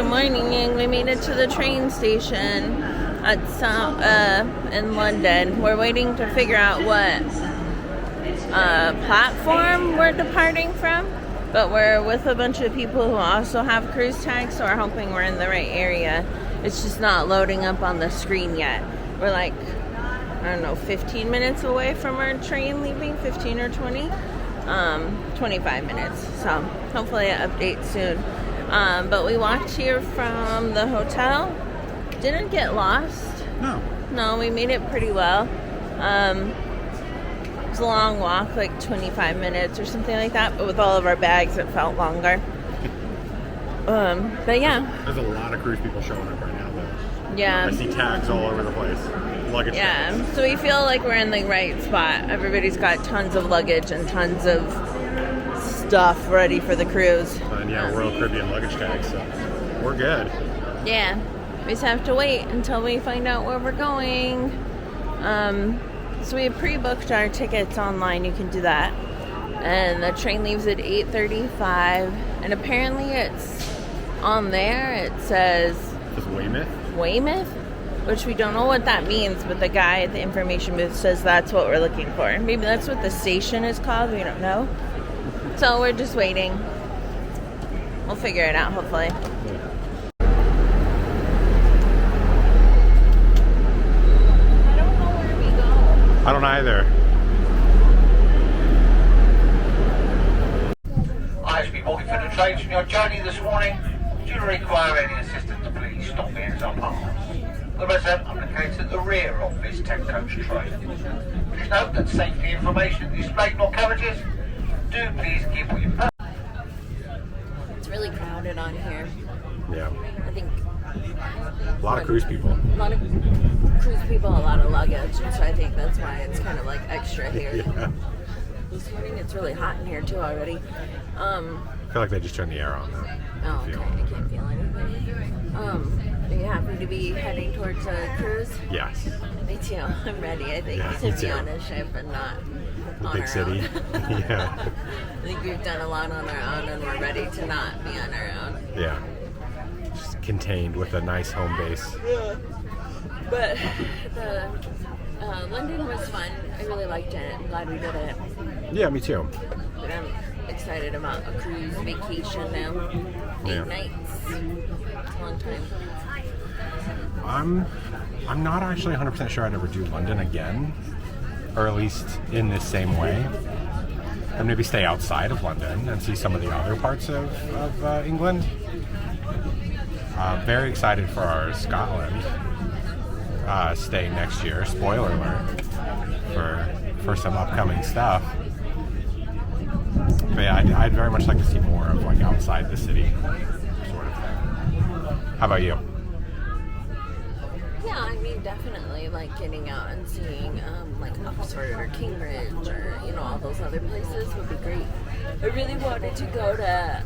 morning, and we made it to the train station at in London. We're waiting to figure out what platform we're departing from, but we're with a bunch of people who also have cruise tags, so we're hoping we're in the right area. It's just not loading up on the screen yet. We're like, I don't know, 15 minutes away from our train leaving, 15 or 20, 25 minutes. So hopefully an update soon. But we walked here from the hotel. Didn't get lost. No, we made it pretty well. It was a long walk, like 25 minutes or something like that. But with all of our bags, it felt longer. But yeah. There's a lot of cruise people showing up right now, though. Yeah. I see tags all over the place. Luggage tags. So we feel like we're in the right spot. Everybody's got tons of luggage and tons of stuff ready for the cruise. And yeah, Royal Caribbean luggage tags, so we're good. Yeah. We just have to wait until we find out where we're going. So we pre-booked our tickets online. You can do that. And the train leaves at 8:35. And apparently it's on there. It says... It's Weymouth? Weymouth? Which we don't know what that means, but the guy at the information booth says that's what we're looking for. Maybe that's what the station is called. We don't know. So we're just waiting. We'll figure it out, hopefully. Yeah. I don't know where we go. I don't either. I should be walking for the trains from your journey this morning. Do you require any assistance, please stop me as I pass. The resident, I'm located at the rear of this 10-coach train. Please note that safety information is displayed in all carriages. Do please keep what you put. It's really crowded on here. Yeah. I think A lot of cruise people. a lot of cruise people, a lot of luggage, and so I think that's why it's kind of like extra here. Yeah. This morning it's really hot in here too already. I feel like they just turned the air on, though. Oh, okay. I can't feel anything. Are you happy to be heading towards a cruise? Yes. Me too. I'm ready, I think, Yeah, to me be too. on a ship and not The on big our city. own. Yeah. I think we've done a lot on our own and we're ready to not be on our own. Yeah. Just contained with a nice home base. Yeah. But the London was fun. I really liked it. I'm glad we did it. Yeah, me too. But I'm excited about a cruise vacation now. 8 Yeah. nights. It's a long time. I'm not actually 100% sure I'd ever do London again, or at least in this same way. And maybe stay outside of London and see some of the other parts of England. Very excited for our Scotland stay next year. Spoiler alert for some upcoming stuff. But yeah, I'd very much like to see more of like outside the city sort of thing. How about you? Yeah, I mean, definitely, like, getting out and seeing, like, Oxford or Cambridge or, you know, all those other places would be great. I really wanted to go to,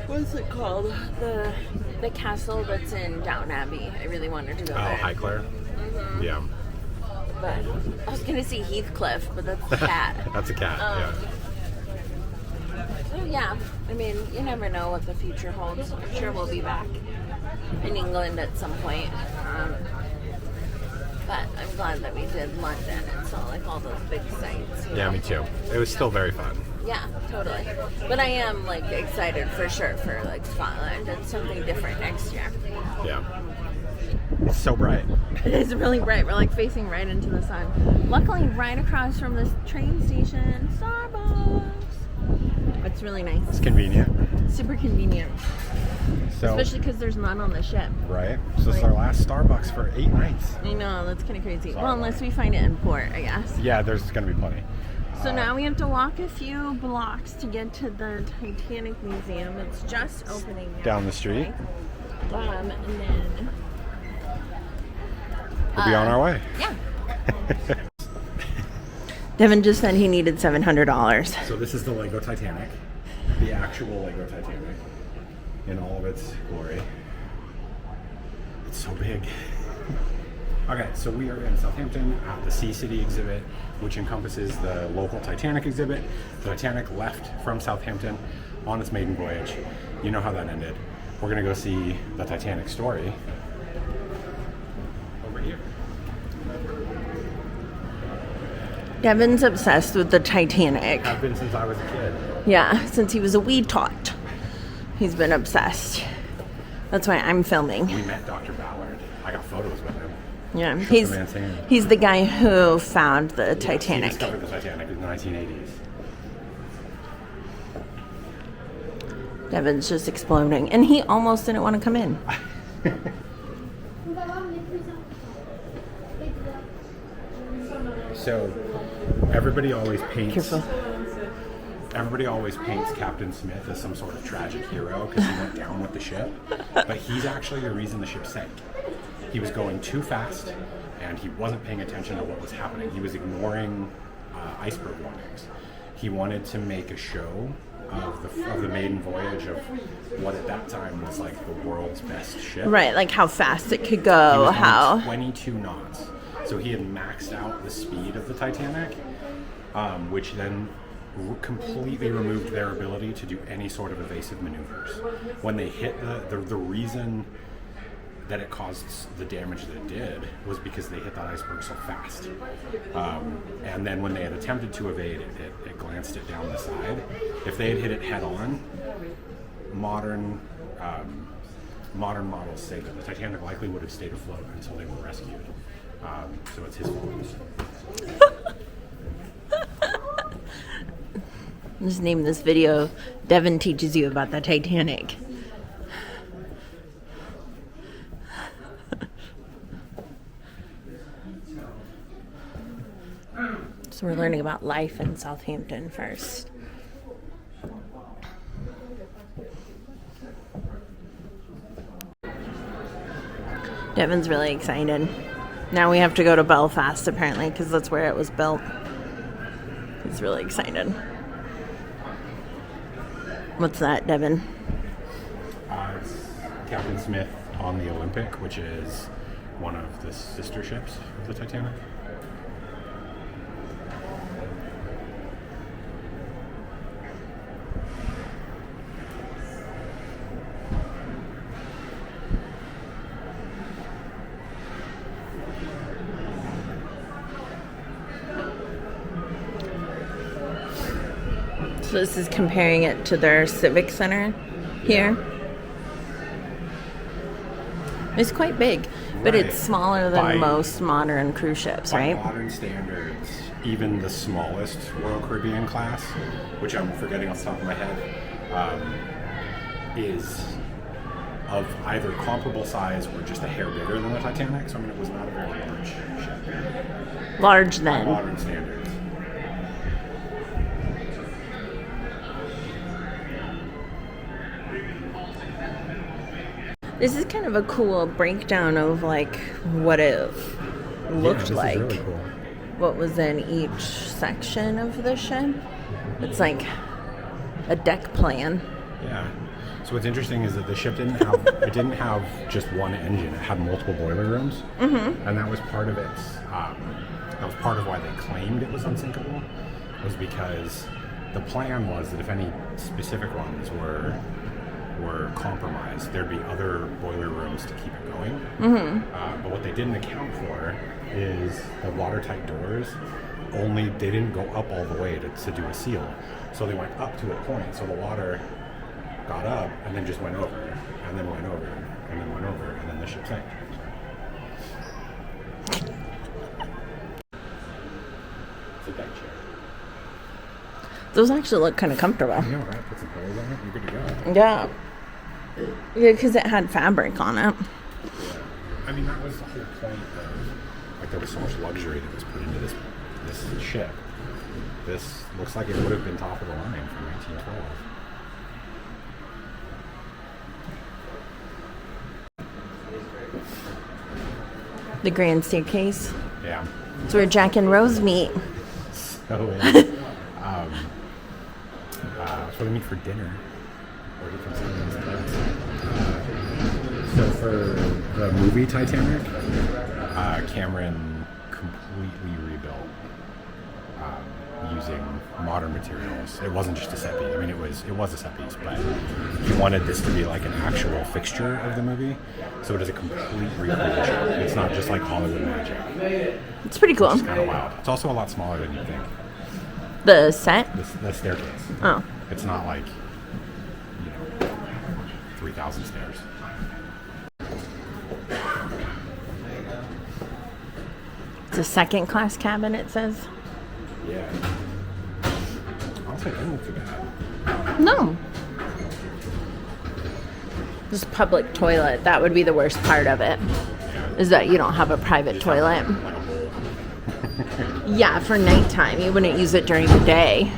what's it called? The castle that's in Downton Abbey. I really wanted to go there. Oh, Highclere? Mm-hmm. Yeah. But I was going to see Heathcliff, but that's the cat. That's a cat, yeah. So, yeah, I mean, you never know what the future holds. I'm sure we'll be back in England at some point. But I'm glad that we did London and saw like all those big sites. Yeah, me too. It was still very fun. Yeah, totally. But I am like excited for sure for like Scotland and something different next year. Yeah. It's so bright. It is really bright. We're like facing right into the sun. Luckily, right across from this train station, Starbucks. It's really nice. It's convenient. Super convenient. So, Especially because there's none on the ship. right? So this is our last Starbucks for 8 nights. I know, that's kind of crazy. Sorry. Well, unless we find it in port, I guess. Yeah, there's going to be plenty. So now we have to walk a few blocks to get to the Titanic Museum. It's just opening now. Down the street. And then... We'll be on our way. Yeah. Devin just said he needed $700. So this is the Lego Titanic. The actual Lego Titanic. In all of its glory. It's so big. Okay, so we are in Southampton at the Sea City exhibit, which encompasses the local Titanic exhibit. The Titanic left from Southampton on its maiden voyage. You know how that ended. we're gonna go see the Titanic story over here. Devin's obsessed with the Titanic. I've been since I was a kid. Yeah, since he was a wee tot. He's been obsessed. That's why I'm filming. We met Dr. Ballard. I got photos with him. Yeah, Shook the man's hand. he's the guy who found the Titanic. He discovered the Titanic in the 1980s. Devin's just exploding, and he almost didn't want to come in. So, everybody always paints. Careful. Everybody always paints Captain Smith as some sort of tragic hero because he went down with the ship, but he's actually the reason the ship sank. He was going too fast, and he wasn't paying attention to what was happening. He was ignoring iceberg warnings. He wanted to make a show of the maiden voyage of what at that time was like the world's best ship. Right, like how fast it could He go, was how... going 22 knots. So he had maxed out the speed of the Titanic, which then completely removed their ability to do any sort of evasive maneuvers. When they hit the reason that it caused the damage that it did was because they hit that iceberg so fast. And then when they had attempted to evade, it glanced it down the side. If they had hit it head on, modern models say that the Titanic likely would have stayed afloat until they were rescued. So it's his fault. Just name this video, Devin teaches you about the Titanic. So we're learning about life in Southampton first. Devin's really excited. Now we have to go to Belfast apparently because that's where it was built. He's really excited. What's that, Devin? It's Captain Smith on the Olympic, which is one of the sister ships of the Titanic. So this is comparing it to their Civic Center here. It's quite big, but Right. it's smaller than most modern cruise ships, By right? modern standards, even the smallest Royal Caribbean class, which I'm forgetting off the top of my head, is of either comparable size or just a hair bigger than the Titanic. So I mean, it was not a very large ship. Large By then. modern standards. This is kind of a cool breakdown of like what it looked like. Really cool. What was in each section of the ship. It's like a deck plan. Yeah. So what's interesting is that the ship didn't have just one engine. It had multiple boiler rooms, and that was part of its. That was part of why they claimed it was unsinkable, was because the plan was that if any specific ones were compromised, there'd be other boiler rooms to keep it going. But what they didn't account for is the watertight doors. They didn't go up all the way to do a seal, so they went up to a point. So the water got up and then just went over, and then went over, and then went over, and then the ship sank. It's a deck chair. Those actually look kind of comfortable. I know, right? Put some clothes on it, you're good to go. Yeah. Yeah, because it had fabric on it. Yeah. I mean, that was the whole point of, like, there was so much luxury that was put into this ship. This looks like it would have been top of the line from 1912. The grand staircase. Yeah. It's where Jack and Rose meet. So, that's where they meet for dinner. Where he comes in and his class. So for the movie Titanic, Cameron completely rebuilt using modern materials. It wasn't just a set piece. I mean, it was a set piece, but he wanted this to be like an actual fixture of the movie. So it is a complete recreation. It's not just like Hollywood magic. It's pretty cool. It's kind of wild. It's also a lot smaller than you think. The set? The staircase. Oh. It's not like, 3,000 stairs. It's a second class cabin, it says. Yeah. Honestly, it doesn't look too bad. No. This public toilet, that would be the worst part of it. Is that you don't have a private toilet. Like a bowl. Yeah, for nighttime. You wouldn't use it during the day.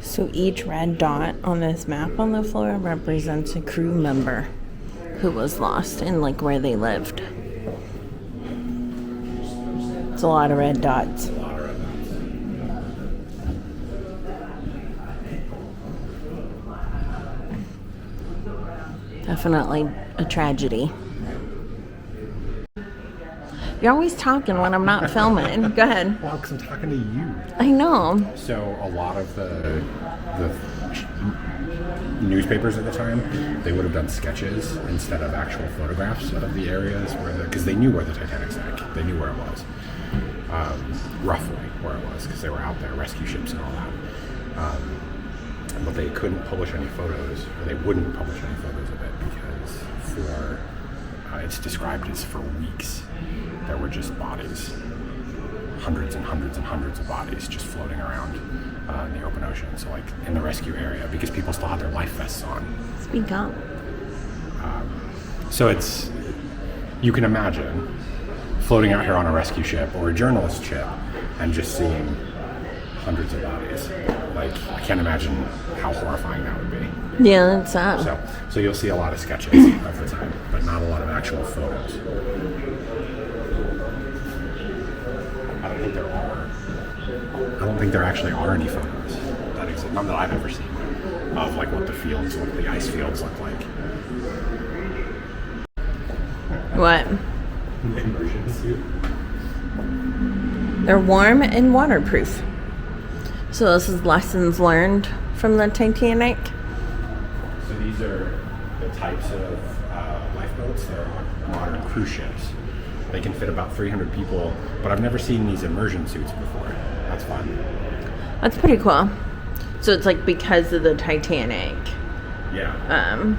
So each red dot on this map on the floor represents a crew member who was lost and like where they lived. It's a lot of red dots. A lot of red dots. Definitely a tragedy. You're always talking when I'm not filming. Go ahead. Well, because I'm talking to you. I know. So a lot of the newspapers at the time, they would have done sketches instead of actual photographs of the areas because they knew where the Titanic sank. They knew where it was, roughly where it was, because they were out there, rescue ships and all that. But they couldn't publish any photos, or they wouldn't publish any photos of it because it's described as for weeks there were just bodies, hundreds and hundreds and hundreds of bodies just floating around in the open ocean. So like in the rescue area, because people still had their life vests on. Speak up. So you can imagine floating out here on a rescue ship or a journalist ship and just seeing hundreds of bodies. Like, I can't imagine how horrifying that would be. Yeah, that's sad. So you'll see a lot of sketches of the time, but not a lot of actual photos. I don't think there actually are any photos that exist. None that I've ever seen of like what the ice fields look like. What? Immersion suit. They're warm and waterproof. So this is lessons learned from the Titanic. So these are the types of lifeboats. They're modern cruise ships. They can fit about 300 people, but I've never seen these immersion suits before. That's fun. That's pretty cool. So it's like because of the Titanic, Yeah.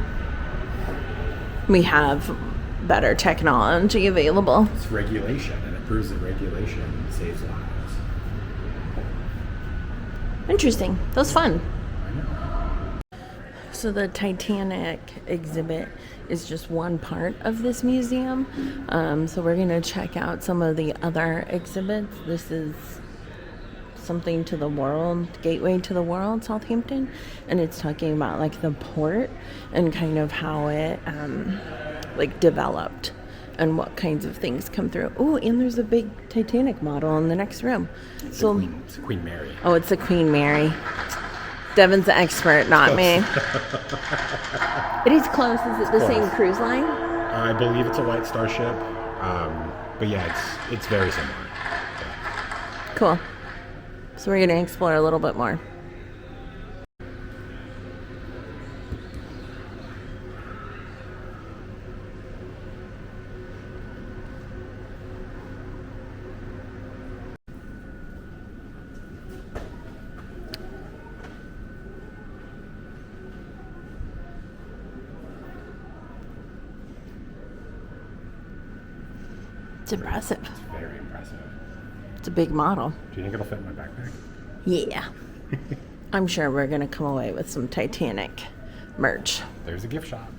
we have better technology available. It's regulation, and it proves that regulation saves lives. Interesting. That was fun. I know. So the Titanic exhibit is just one part of this museum. So we're going to check out some of the other exhibits. This is something to the world, Gateway to the World, Southampton. And it's talking about like the port and kind of how it like developed and what kinds of things come through. Oh, and there's a big Titanic model in the next room. It's Queen Mary. Oh, it's a Queen Mary. Devin's the expert, not me. It is close. Is it the same cruise line? I believe it's a White Star ship. But yeah, it's very similar. Yeah. Cool. So we're going to explore a little bit more. It's impressive. It's very impressive. It's a big model. Do you think it'll fit in my backpack? Yeah. I'm sure we're going to come away with some Titanic merch. There's a gift shop.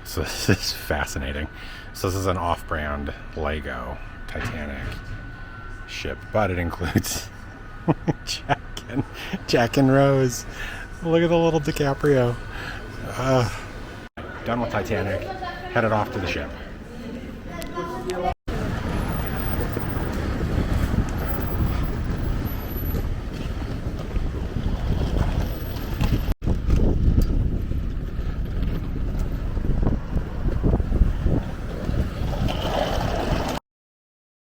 So this is fascinating. So this is an off-brand Lego Titanic ship, but it includes Jack and Rose. Look at the little DiCaprio. Done with Titanic. Headed off to the ship.